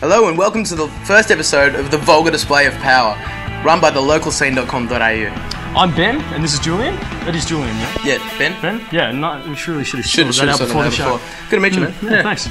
Hello and welcome to the first episode of the Vulgar Display of Power, run by the localscene.com.au. I'm Ben, and this is Julian. That is Julian, yeah? Yeah, Ben? Ben? Yeah, no, we surely should have Should sorted that out before the show. Good to meet you, man. Yeah, thanks.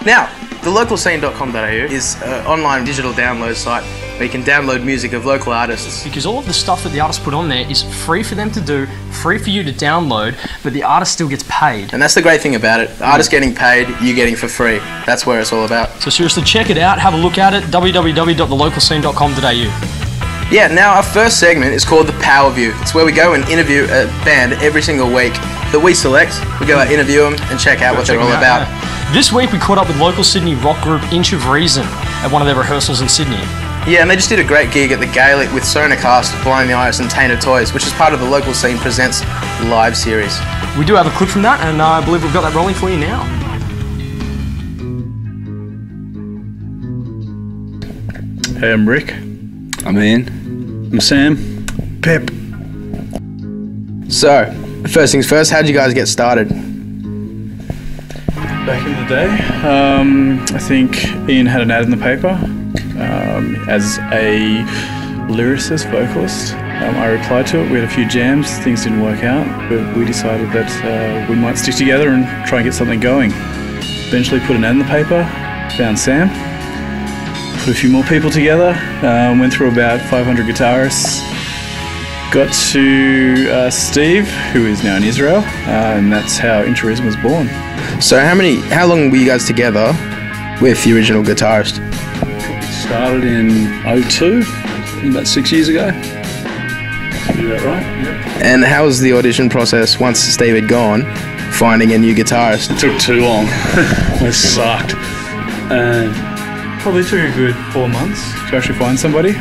Now, the localscene.com.au is an online digital download site where you can download music of local artists. Because all of the stuff that the artists put on there is free for them to do, free for you to download, but the artist still gets paid. And that's the great thing about it. The artist getting paid, you getting for free. That's where it's all about. So seriously, check it out, have a look at it, www.thelocalscene.com.au. Yeah, now our first segment is called The Power View. It's where we go and interview a band every single week that we select. We go out, interview them, and check out what they're all about. Yeah. This week we caught up with local Sydney rock group Inch of Reason at one of their rehearsals in Sydney. Yeah, and they just did a great gig at the Gaelic with Sonacast, Blowing the Iris and Tainted Toys, which is part of the Local Scene Presents live series. We do have a clip from that, and I believe we've got that rolling for you now. Hey, I'm Rick. I'm Ian. I'm Sam. Pep. So, first things first, how did you guys get started? Back in the day, I think Ian had an ad in the paper as a lyricist, vocalist. I replied to it. We had a few jams, things didn't work out, but we decided that we might stick together and try and get something going. Eventually put an ad in the paper, found Sam, put a few more people together, went through about 500 guitarists, got to Steve, who is now in Israel, and that's how Inturism was born. So how long were you guys together with the original guitarist? Started in 02, about 6 years ago. Is that right? Yep. And how was the audition process once Steve had gone, finding a new guitarist? It took too long. It sucked. Probably took a good 4 months to actually find somebody.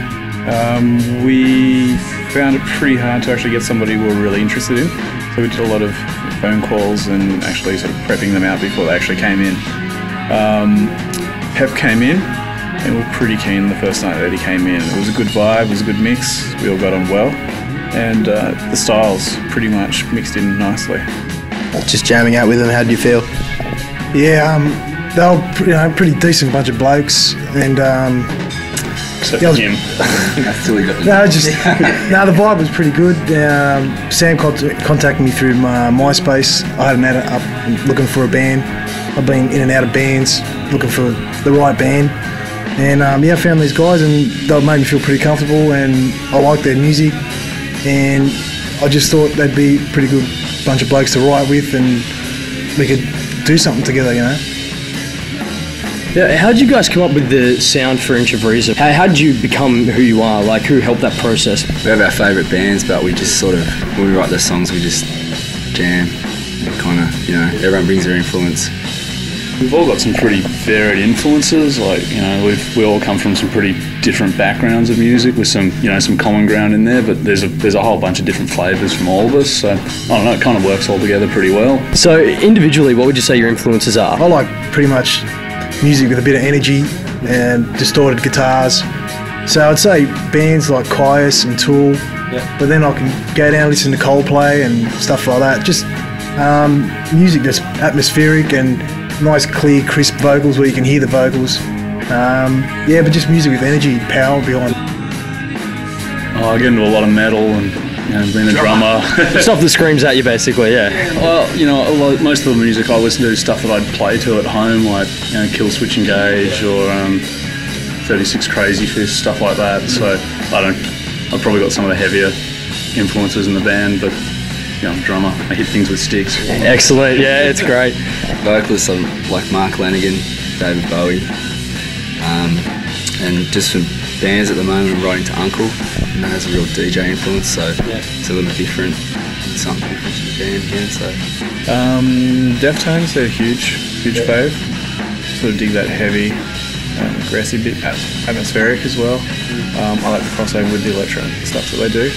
We found it pretty hard to actually get somebody we were really interested in. So we did a lot of phone calls and actually sort of prepping them out before they actually came in. Pep came in and we were pretty keen the first night that he came in. It was a good vibe, it was a good mix, we all got on well, and the styles pretty much mixed in nicely. Just jamming out with them, how did you feel? Yeah, they were pretty decent bunch of blokes, and Except for him. the vibe was pretty good. Sam contacted me through MySpace. I had an ad up looking for a band. I've been in and out of bands looking for the right band, and I found these guys, and they made me feel pretty comfortable, and I liked their music, and I just thought they'd be a pretty good bunch of blokes to write with, and we could do something together, you know. Yeah, how did you guys come up with the sound for Inch of Reason? How did you become who you are? Like, who helped that process? We have our favourite bands, but we just sort of, when we write the songs, we just jam. Kind of, everyone brings their influence. We've all got some pretty varied influences. Like, we all come from some pretty different backgrounds of music with some, some common ground in there. But there's a whole bunch of different flavours from all of us. So I don't know, it kind of works all together pretty well. So individually, what would you say your influences are? I like pretty much music with a bit of energy and distorted guitars. So I'd say bands like Kyuss and Tool, but then I can go down and listen to Coldplay and stuff like that. Just music that's atmospheric and nice, clear, crisp vocals where you can hear the vocals. But just music with energy, power behind it. I get into a lot of metal and being a drummer. Stuff that screams at you, basically, yeah. Well, most of the music I listen to is stuff that I'd play to at home, like Kill Switch Engage or 36 Crazy Fist, stuff like that. So I've probably got some of the heavier influences in the band, but I'm a drummer. I hit things with sticks. Excellent, yeah, it's great. Vocalists like Mark Lanigan, David Bowie, and just from bands at the moment, I'm writing to Uncle, and that has a real DJ influence, so it's a little different, something different to the band here. So Deftones, they're huge fave. Sort of dig that heavy, aggressive bit, atmospheric as well. I like the crossover with the electro stuff that they do.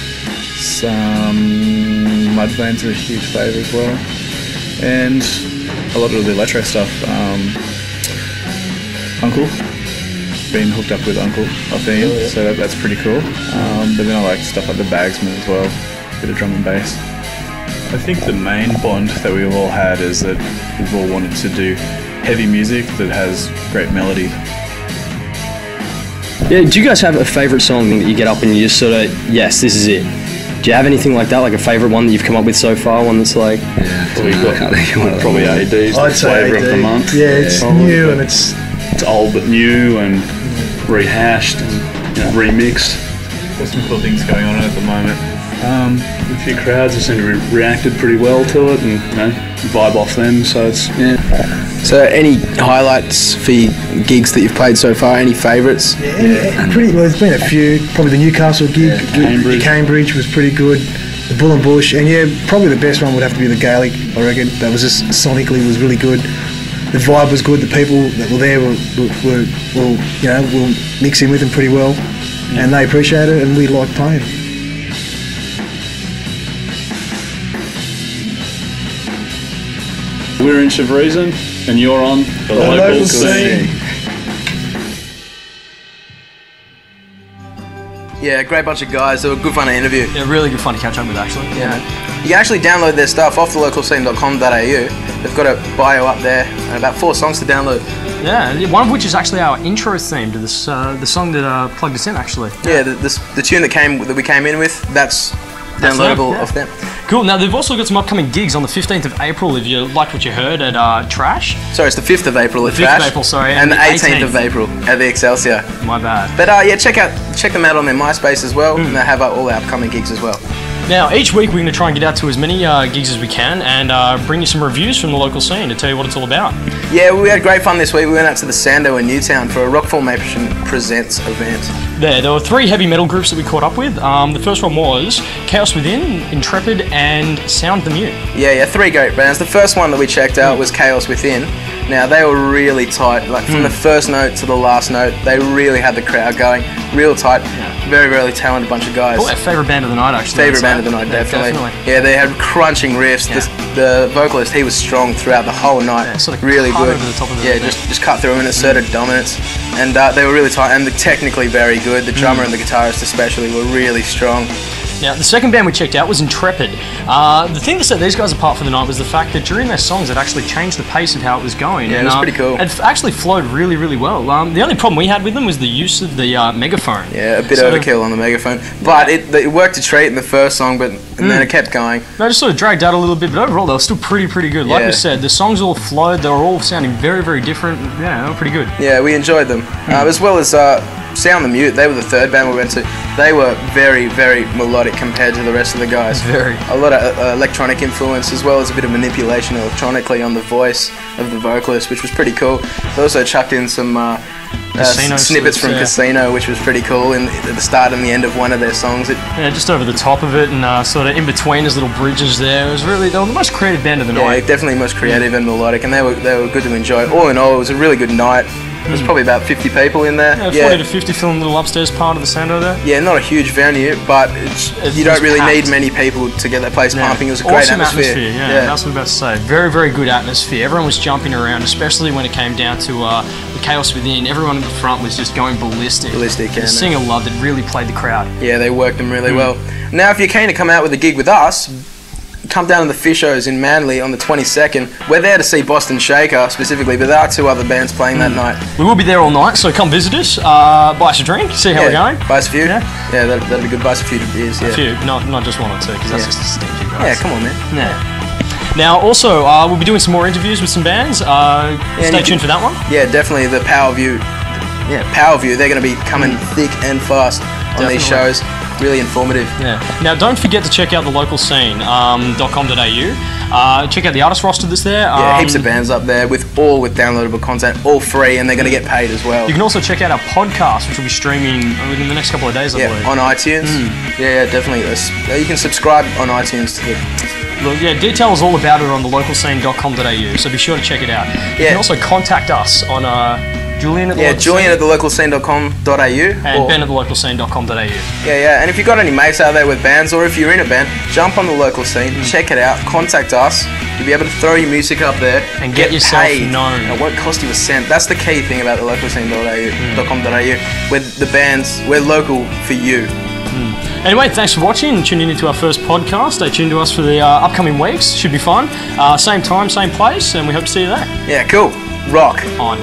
Mudvayne's a huge fave as well, and a lot of the electro stuff. Uncle. Been hooked up with Uncle off Ian, so that's pretty cool. But then I like stuff like the Bagsman as well, a bit of drum and bass. I think the main bond that we've all had is that we've all wanted to do heavy music that has great melody. Yeah, do you guys have a favourite song that you get up and you just sort of, yes, this is it? Do you have anything like that, like a favourite one that you've come up with so far, one that's like... Yeah, probably AD's the flavour of the month. Yeah, it's new and it's old but new and rehashed and remixed. There's some cool things going on at the moment. A few crowds have seemed to reacted pretty well to it and vibe off them, so it's, So any highlights for your gigs that you've played so far? Any favourites? pretty well. There's been a few. Probably the Newcastle gig, Cambridge was pretty good. The Bull and Bush, and probably the best one would have to be the Gaelic. I reckon that was just sonically was really good. The vibe was good. The people that were there were mixing with them pretty well, and they appreciated it, and we liked playing. We're Inch of Reason, and you're on the local scene. Yeah, great bunch of guys. They were good fun to interview. Yeah, really good fun to catch up with, actually. Yeah. You can actually download their stuff off thelocalscene.com.au. They've got a bio up there and about 4 songs to download. Yeah, one of which is actually our intro theme to this, the song that plugged us in, actually. Yeah, the tune that we came in with, that's downloadable off them. Cool. Now, they've also got some upcoming gigs on the 15th of April, if you liked what you heard at Trash. Sorry, it's the 5th of April at The 5th Trash. of April, sorry. And the 18th of April at the Excelsior. My bad. But yeah, check them out on their MySpace as well, and they have all their upcoming gigs as well. Now, each week we're going to try and get out to as many gigs as we can and bring you some reviews from the local scene to tell you what it's all about. Yeah, we had great fun this week. We went out to the Sando in Newtown for a Rock Formation Presents event. There were 3 heavy metal groups that we caught up with. The first one was Chaos Within, Intrepid, and Sound the Mute. Yeah, 3 great bands. The first one that we checked out was Chaos Within. Now, they were really tight. Like, from the first note to the last note, they really had the crowd going. Real tight. Very, very talented bunch of guys. Oh, our favourite band of the night, actually. Favourite band of the night, definitely. Yeah, they had crunching riffs. Yeah. The vocalist, he was strong throughout the whole night. Yeah, sort of really cut good. over the top of Yeah, just cut through and asserted dominance. And they were really tight and technically very good. The drummer and the guitarist especially were really strong. Now, the second band we checked out was Intrepid. The thing that set these guys apart for the night was the fact that during their songs it actually changed the pace of how it was going. Yeah, and, it was pretty cool. It actually flowed really, really well. The only problem we had with them was the use of the megaphone. Yeah, a bit overkill on the megaphone. But it worked a treat in the first song, but and then it kept going. They just sort of dragged out a little bit, but overall they were still pretty good. Like we said, the songs all flowed. They were all sounding very, very different. Yeah, they were pretty good. Yeah, we enjoyed them. As well as Sound the Mute, they were the third band we went to. They were very, very melodic compared to the rest of the guys. Very. A lot of electronic influence, as well as a bit of manipulation electronically on the voice of the vocalist, which was pretty cool. They also chucked in some snippets from Casino, which was pretty cool, at the start and the end of one of their songs. Yeah, just over the top of it and sort of in between there's little bridges there. It was really, they were the most creative band of the night. Yeah, definitely most creative and melodic, and they were good to enjoy. All in all, it was a really good night. There's probably about 50 people in there. Yeah, 40 to 50 filling the little upstairs part of the Sando there. Yeah, not a huge venue, but you don't really need many people to get that place pumping. It was a great atmosphere. Yeah, that's what I was about to say. Very, very good atmosphere. Everyone was jumping around, especially when it came down to the Chaos Within. Everyone in the front was just going ballistic. The singer loved it, really played the crowd. Yeah, they worked them really well. Now, if you're keen to come out with a gig with us, come down to the Fishos in Manly on the 22nd. We're there to see Boston Shaker specifically, but there are 2 other bands playing that night. We will be there all night, so come visit us, buy us a drink, see how we're going. Buy us a few. Yeah, that'd be good. Buy us a few beers. Yeah. A few, not just 1 or 2, because that's just a stinky guys. Yeah, come on, man. Yeah. Now, also, we'll be doing some more interviews with some bands. Stay tuned for that one. Yeah, definitely the Power View. Yeah, Power View. They're going to be coming thick and fast on these shows. Really informative. Yeah. Now, don't forget to check out the local scene.com.au. Check out the artist roster that's there. Yeah, heaps of bands up there with downloadable content, all free, and they're going to get paid as well. You can also check out our podcast, which will be streaming within the next couple of days, I believe. On iTunes. Yeah, definitely. You can subscribe on iTunes to the... Look, yeah, details all about it on the localscene.com.au, so be sure to check it out. You can also contact us on Julian at thelocalscene.com.au and Ben at thelocalscene.com.au. Yeah, and if you've got any mates out there with bands, or if you're in a band, jump on the local scene, check it out, contact us. You'll be able to throw your music up there and get yourself paid. known. It won't cost you a cent. That's the key thing about the localscene.com.au. We're the bands, we're local for you. Anyway, thanks for watching and tuning into our first podcast. Stay tuned to us for the upcoming weeks. Should be fun. Same time, same place, and we hope to see you there. Yeah, cool. Rock on.